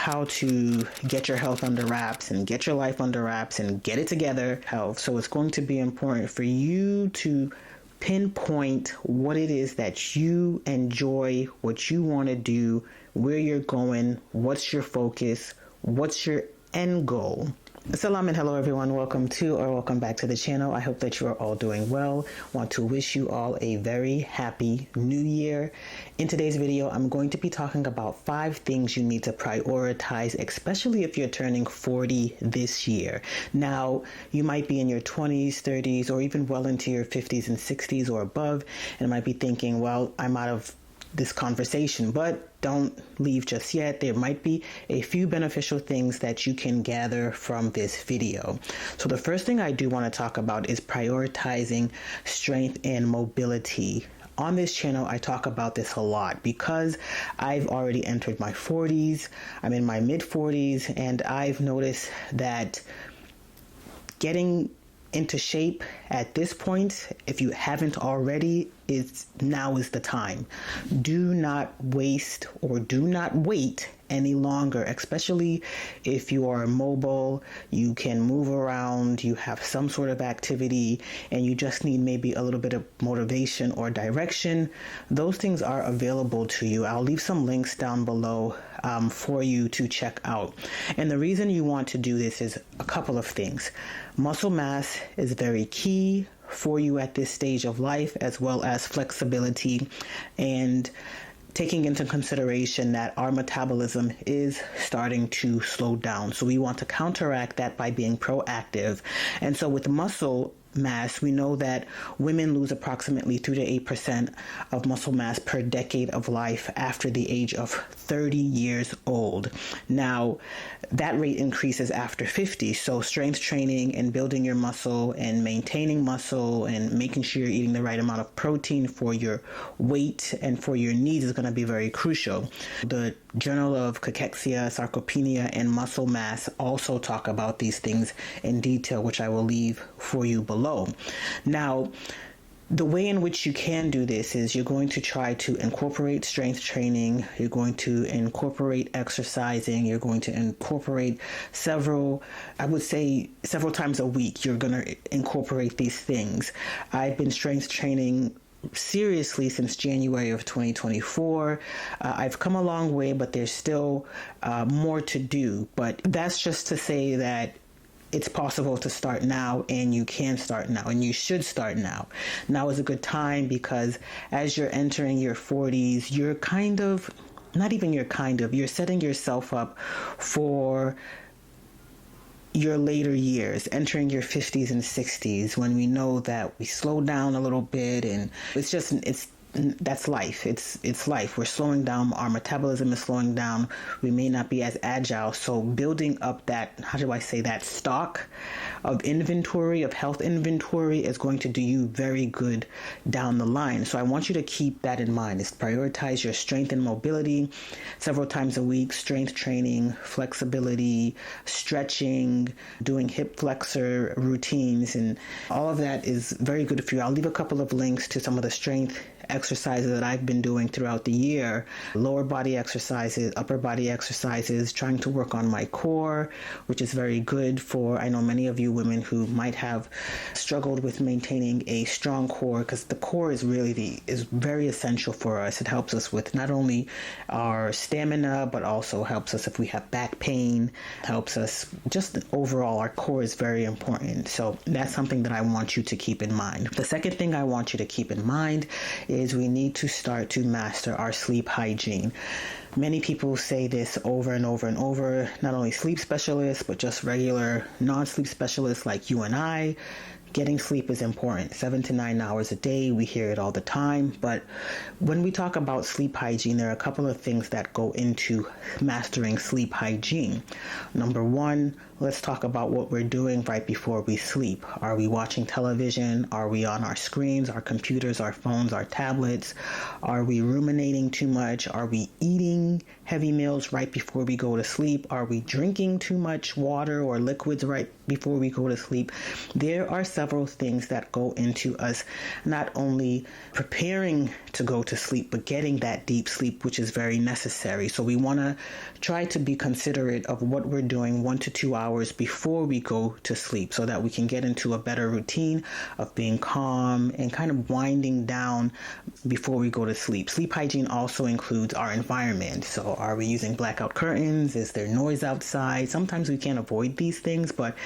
how to get your health under wraps and get your life under wraps and get it together health. So it's going to be important for you to pinpoint what it is that you enjoy, what you want to do, where you're going, what's your focus, what's your end goal. Salam and hello everyone. Welcome back to the channel. I hope that you are all doing well. Want to wish you all a very happy new year. In today's video, I'm going to be talking about 5 things you need to prioritize, especially if you're turning 40 this year. Now, you might be in your 20s, 30s, or even well into your 50s and 60s or above, and might be thinking, well, I'm out of this conversation, but don't leave just yet. There might be a few beneficial things that you can gather from this video. So the first thing I do want to talk about is prioritizing strength and mobility. On this channel, I talk about this a lot because I've already entered my 40s. I'm in my mid 40s, and I've noticed that getting into shape at this point, if you haven't already, now is the time. Do not waste or do not wait any longer, especially if you are mobile, you can move around, you have some sort of activity, and you just need maybe a little bit of motivation or direction. Those things are available to you. I'll leave some links down below for you to check out. And the reason you want to do this is a couple of things. Muscle mass is very key for you at this stage of life, as well as flexibility and taking into consideration that our metabolism is starting to slow down. So we want to counteract that by being proactive. And so with muscle mass, we know that women lose approximately 3 to 8% of muscle mass per decade of life after the age of 30 years old. Now, that rate increases after 50. So strength training and building your muscle and maintaining muscle and making sure you're eating the right amount of protein for your weight and for your needs is going to be very crucial. The Journal of Cachexia, Sarcopenia, and Muscle Mass also talk about these things in detail, which I will leave for you below. Now, the way in which you can do this is you're going to try to incorporate strength training, you're going to incorporate exercising, you're going to incorporate several times a week, you're going to incorporate these things. I've been strength training seriously since January of 2024. I've come a long way, but there's still more to do. But that's just to say that it's possible to start now, and you can start now, and you should start now. Now is a good time because as you're entering your 40s, you're setting yourself up for your later years, entering your 50s and 60s, when we know that we slow down a little bit, and that's life. It's life. We're slowing down. Our metabolism is slowing down. We may not be as agile. So building up that, that stock of inventory, of health inventory, is going to do you very good down the line. So I want you to keep that in mind. Is prioritize your strength and mobility several times a week, strength training, flexibility, stretching, doing hip flexor routines, and all of that is very good for you. I'll leave a couple of links to some of the strength exercises that I've been doing throughout the year, lower body exercises, upper body exercises, trying to work on my core, which is very good for, I know many of you women who might have struggled with maintaining a strong core, because the core is very essential for us. It helps us with not only our stamina, but also helps us if we have back pain, helps us just overall. Our core is very important. So that's something that I want you to keep in mind. The second thing I want you to keep in mind is we need to start to master our sleep hygiene. Many people say this over and over and over, not only sleep specialists, but just regular non-sleep specialists like you and I. Getting sleep is important. 7 to 9 hours a day. We hear it all the time. But when we talk about sleep hygiene, there are a couple of things that go into mastering sleep hygiene. Number one, let's talk about what we're doing right before we sleep. Are we watching television? Are we on our screens, our computers, our phones, our tablets? Are we ruminating too much? Are we eating heavy meals right before we go to sleep? Are we drinking too much water or liquids right before we go to sleep? There are several things that go into us not only preparing to go to sleep, but getting that deep sleep, which is very necessary. So we want to try to be considerate of what we're doing 1 to 2 hours before we go to sleep so that we can get into a better routine of being calm and kind of winding down before we go to sleep. Sleep hygiene also includes our environment. So are we using blackout curtains? Is there noise outside? Sometimes we can't avoid these things, but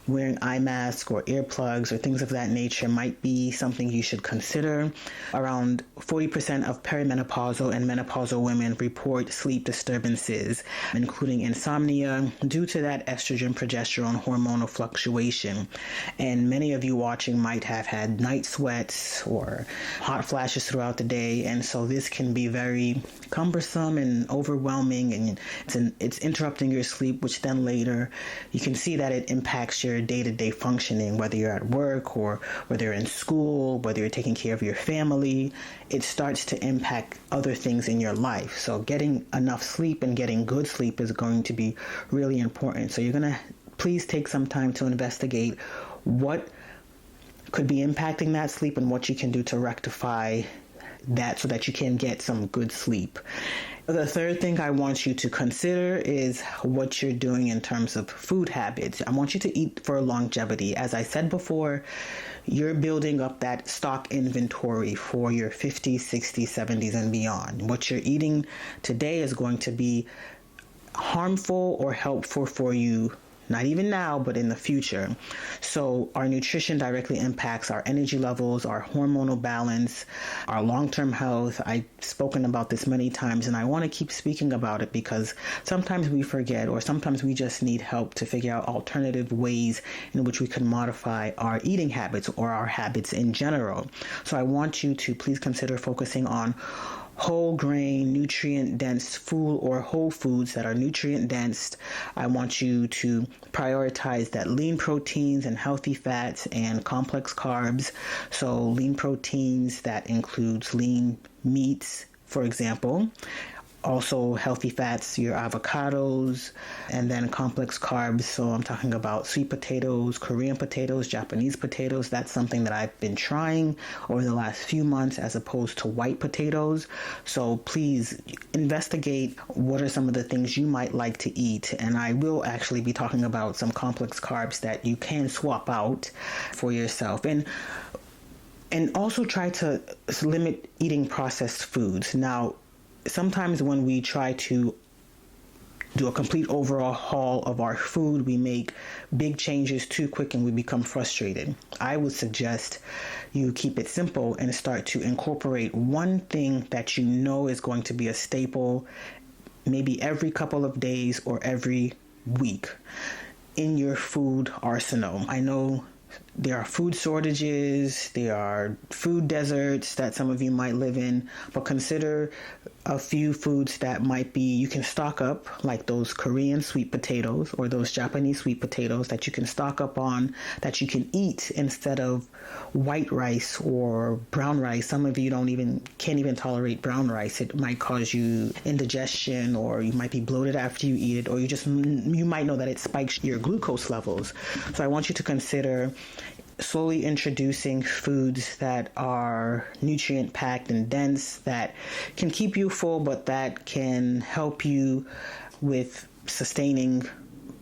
wearing eye masks or earplugs or things of that nature might be something you should consider. Around 40% of perimenopausal and menopausal women report sleep disturbances, including insomnia, due to that estrogen progesterone hormonal fluctuation. And many of you watching might have had night sweats or hot flashes throughout the day, and so this can be very cumbersome and overwhelming, and it's interrupting your sleep, which then later you can see that it impacts your day-to-day functioning, whether you're at work or whether you're in school, whether you're taking care of your family. It starts to impact other things in your life. So getting enough sleep and getting good sleep is going to be really important. So you're going to please take some time to investigate what could be impacting that sleep and what you can do to rectify that so that you can get some good sleep. The third thing I want you to consider is what you're doing in terms of food habits. I want you to eat for longevity. As I said before, you're building up that stock inventory for your 50s, 60s, 70s, and beyond. What you're eating today is going to be harmful or helpful for you, not even now, but in the future. So our nutrition directly impacts our energy levels, our hormonal balance, our long-term health. I've spoken about this many times, and I want to keep speaking about it because sometimes we forget, or sometimes we just need help to figure out alternative ways in which we can modify our eating habits or our habits in general. So I want you to please consider focusing on whole grain, nutrient dense food or whole foods that are nutrient dense. I want you to prioritize that lean proteins and healthy fats and complex carbs. So lean proteins, that includes lean meats, for example. Also healthy fats, your avocados, and then complex carbs. So I'm talking about sweet potatoes, Korean potatoes, Japanese potatoes. That's something that I've been trying over the last few months as opposed to white potatoes. So please investigate what are some of the things you might like to eat. And I will actually be talking about some complex carbs that you can swap out for yourself. And also try to limit eating processed foods. Now, sometimes when we try to do a complete overall haul of our food, we make big changes too quick and we become frustrated. I would suggest you keep it simple and start to incorporate one thing that you know is going to be a staple, maybe every couple of days or every week in your food arsenal. I know there are food shortages, there are food deserts that some of you might live in, but consider a few foods that might be, you can stock up, like those Korean sweet potatoes or those Japanese sweet potatoes that you can stock up on, that you can eat instead of white rice or brown rice. Some of you can't even tolerate brown rice. It might cause you indigestion, or you might be bloated after you eat it, or you might know that it spikes your glucose levels. So I want you to consider slowly introducing foods that are nutrient packed and dense, that can keep you full, but that can help you with sustaining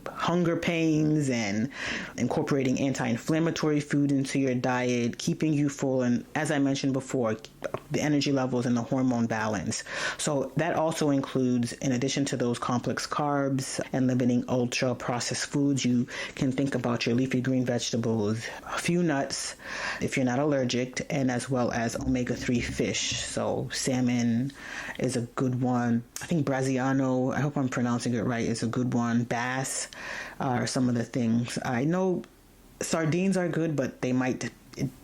hunger pains and incorporating anti-inflammatory food into your diet, keeping you full, and as I mentioned before, the energy levels and the hormone balance. So that also includes, in addition to those complex carbs and limiting ultra processed foods, you can think about your leafy green vegetables, a few nuts if you're not allergic, and as well as omega-3 fish. So salmon is a good one. I think Braziano, I hope I'm pronouncing it right, is a good one. Bass are some of the things. I know sardines are good, but they might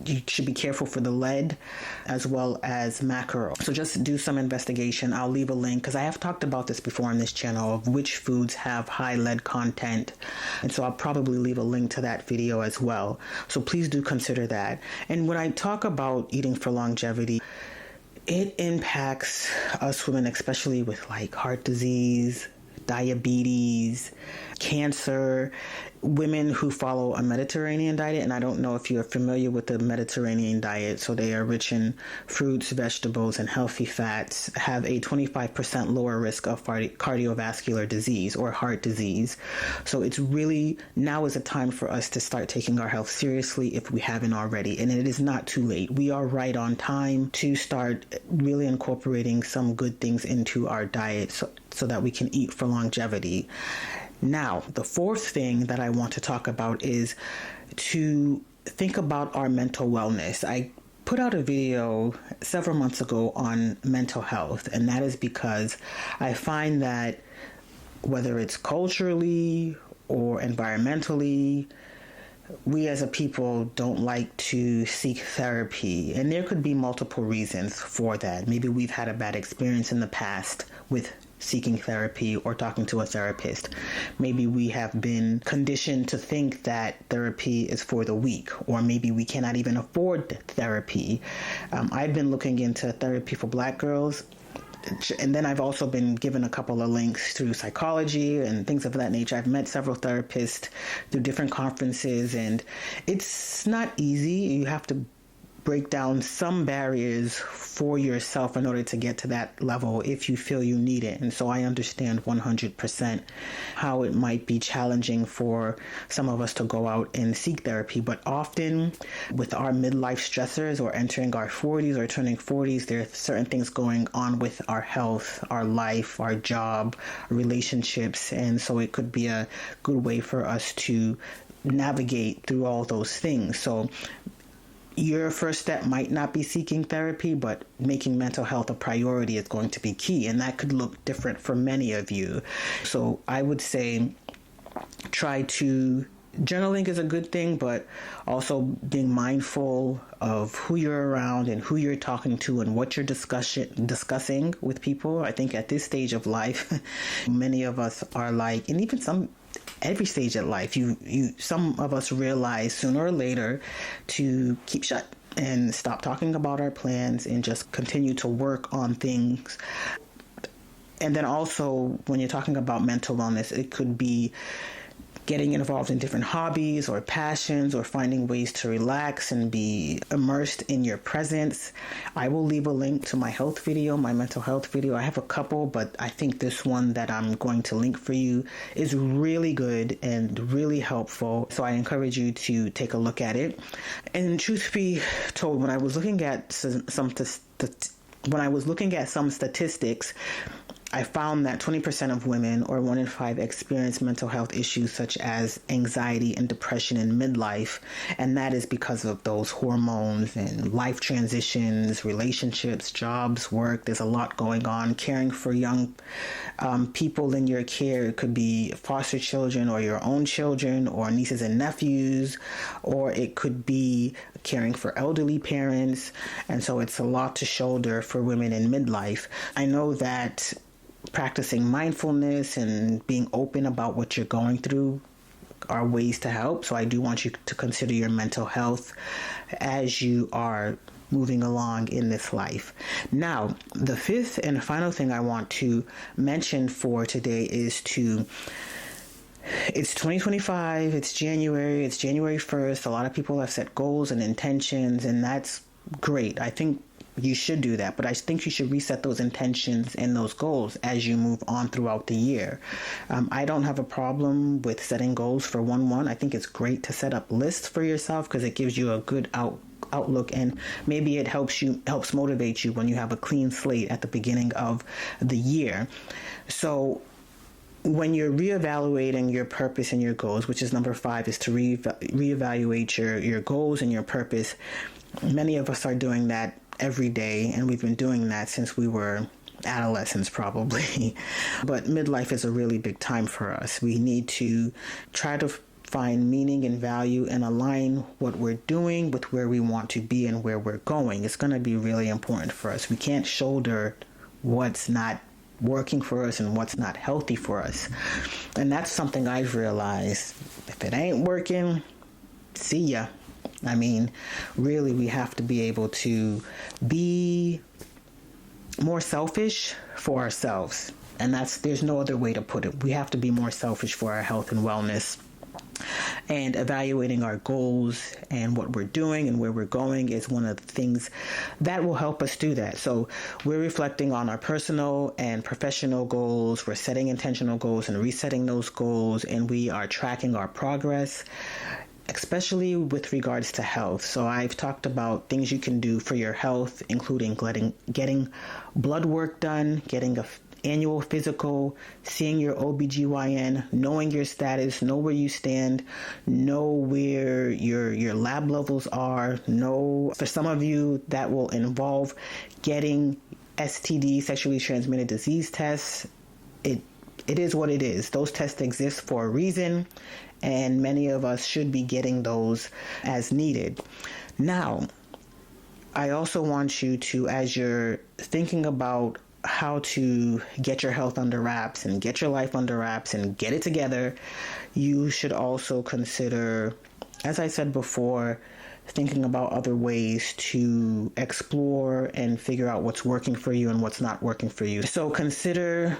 you should be careful for the lead as well as mackerel. So just do some investigation. I'll leave a link because I have talked about this before on this channel of which foods have high lead content. And so I'll probably leave a link to that video as well. So please do consider that. And when I talk about eating for longevity, it impacts us women, especially with like heart disease, diabetes, cancer, women who follow a Mediterranean diet. And I don't know if you're familiar with the Mediterranean diet. So they are rich in fruits, vegetables, and healthy fats, have a 25% lower risk of cardiovascular disease or heart disease. So it's really, now is a time for us to start taking our health seriously if we haven't already. And it is not too late. We are right on time to start really incorporating some good things into our diet so that we can eat for longevity. Now, the fourth thing that I want to talk about is to think about our mental wellness. I put out a video several months ago on mental health, and that is because I find that whether it's culturally or environmentally, we as a people don't like to seek therapy, and there could be multiple reasons for that. Maybe we've had a bad experience in the past with seeking therapy or talking to a therapist. Maybe we have been conditioned to think that therapy is for the weak, or maybe we cannot even afford therapy. I've been looking into therapy for Black girls, and then I've also been given a couple of links through psychology and things of that nature. I've met several therapists through different conferences, and it's not easy. You have to break down some barriers for yourself in order to get to that level if you feel you need it. And so I understand 100% how it might be challenging for some of us to go out and seek therapy. But often with our midlife stressors or entering our 40s or turning 40s, there are certain things going on with our health, our life, our job, relationships. And so it could be a good way for us to navigate through all those things. So your first step might not be seeking therapy, but making mental health a priority is going to be key. And that could look different for many of you. So I would say journaling is a good thing, but also being mindful of who you're around and who you're talking to and what you're discussing with people. I think at this stage of life, many of us are like, and even every stage of life, some of us realize sooner or later to keep shut and stop talking about our plans and just continue to work on things. And then also, when you're talking about mental wellness, it could be getting involved in different hobbies or passions or finding ways to relax and be immersed in your presence. I will leave a link to my health video, my mental health video. I have a couple, but I think this one that I'm going to link for you is really good and really helpful. So I encourage you to take a look at it. And truth be told, when I was looking at some statistics, I found that 20% of women, or 1 in 5, experience mental health issues such as anxiety and depression in midlife. And that is because of those hormones and life transitions, relationships, jobs, work. There's a lot going on. Caring for young people in your care. It could be foster children or your own children or nieces and nephews, or it could be caring for elderly parents. And so it's a lot to shoulder for women in midlife. I know that practicing mindfulness and being open about what you're going through are ways to help. So I do want you to consider your mental health as you are moving along in this life. Now, the fifth and final thing I want to mention for today is it's 2025, it's January 1st. A lot of people have set goals and intentions, and that's great. I think you should do that, but I think you should reset those intentions and those goals as you move on throughout the year. I don't have a problem with setting goals for 1/1. I think it's great to set up lists for yourself because it gives you a good outlook, and maybe it helps motivate you when you have a clean slate at the beginning of the year. So when you're reevaluating your purpose and your goals, which is number 5, is to reevaluate your goals and your purpose. Many of us are doing that every day, and we've been doing that since we were adolescents probably. But midlife is a really big time for us. We need to try to find meaning and value and align what we're doing with where we want to be and where we're going. It's going to be really important for us. We can't shoulder what's not working for us and what's not healthy for us. And that's something I've realized. If it ain't working, see ya. I mean, really, we have to be able to be more selfish for ourselves. And there's no other way to put it. We have to be more selfish for our health and wellness. And evaluating our goals and what we're doing and where we're going is one of the things that will help us do that. So we're reflecting on our personal and professional goals. We're setting intentional goals and resetting those goals, and we are tracking our progress, especially with regards to health. So I've talked about things you can do for your health, including getting blood work done, getting a annual physical, seeing your OBGYN, knowing your status, know where you stand, know where your lab levels are, know, for some of you, that will involve getting STD, sexually transmitted disease tests. It is what it is. Those tests exist for a reason, and many of us should be getting those as needed. Now, I also want you to, as you're thinking about how to get your health under wraps and get your life under wraps and get it together, you should also consider, as I said before, thinking about other ways to explore and figure out what's working for you and what's not working for you. So consider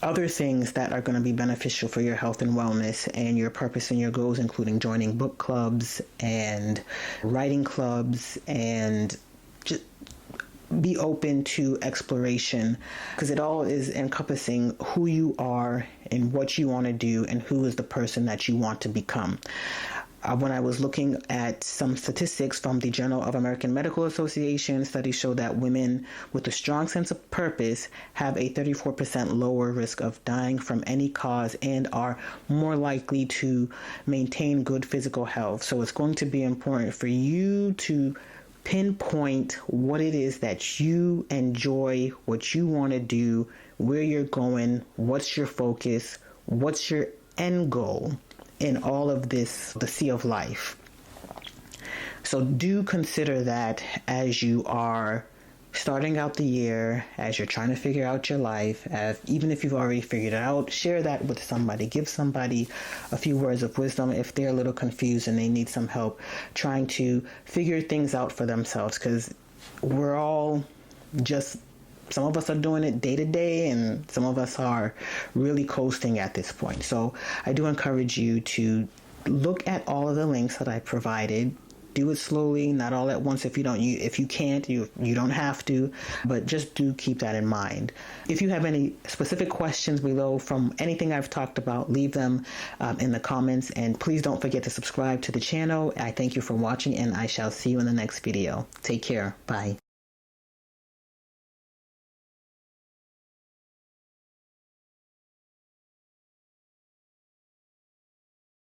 other things that are going to be beneficial for your health and wellness and your purpose and your goals, including joining book clubs and writing clubs, and just be open to exploration, because it all is encompassing who you are and what you want to do and who is the person that you want to become. When I was looking at some statistics from the Journal of American Medical Association, studies show that women with a strong sense of purpose have a 34% lower risk of dying from any cause and are more likely to maintain good physical health. So it's going to be important for you to pinpoint what it is that you enjoy, what you want to do, where you're going, what's your focus, what's your end goal in all of this, the sea of life. So do consider that as you are starting out the year, as you're trying to figure out your life, even if you've already figured it out, share that with somebody. Give somebody a few words of wisdom if they're a little confused and they need some help trying to figure things out for themselves, because we're all just, some of us are doing it day to day and some of us are really coasting at this point. So I do encourage you to look at all of the links that I provided. Do it slowly, not all at once. If you can't, you don't have to, but just do keep that in mind. If you have any specific questions below from anything I've talked about, leave them in the comments, and please don't forget to subscribe to the channel. I thank you for watching, and I shall see you in the next video. Take care. Bye.